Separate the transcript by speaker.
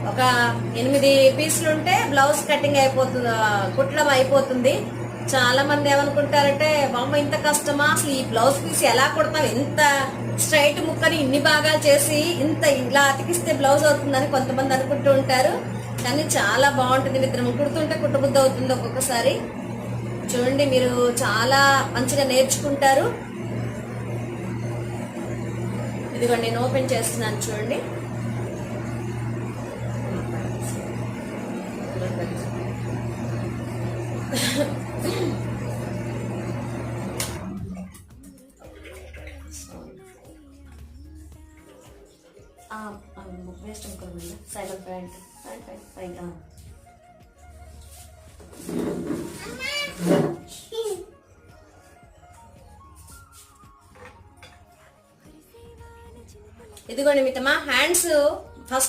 Speaker 1: ఒక 8 పీసులు ఉంటే బ్లౌజ్ కటింగ్ అయిపోతుంది, కుట్టడం అయిపోతుంది. చాలా మంది ఏమనుకుంటారంటే బామ్మ ఇంత కష్టమా, అసలు ఈ బ్లౌజ్ పీస్ ఎలా కుడతాం, ఇంత స్ట్రైట్ ముక్కని ఇన్ని భాగాలు చేసి ఇంత ఇలా అతికిస్తే బ్లౌజ్ అవుతుందని కొంతమంది అనుకుంటూ ఉంటారు. కానీ చాలా బాగుంటుంది, ఇద్దరు కుడుతుంటే కుట్టబుద్ధి అవుతుంది ఒక్కొక్కసారి. చూడండి, మీరు చాలా మంచిగా నేర్చుకుంటారు. ఇదిగోండి నేను ఓపెన్ చేస్తున్నాను చూడండి. వేస్ట్ అనుకోండి, సైబర్ ప్యాంట్ పైగా ఇదిగోండి మిత్రమా, హ్యాండ్స్ ఫస్ట్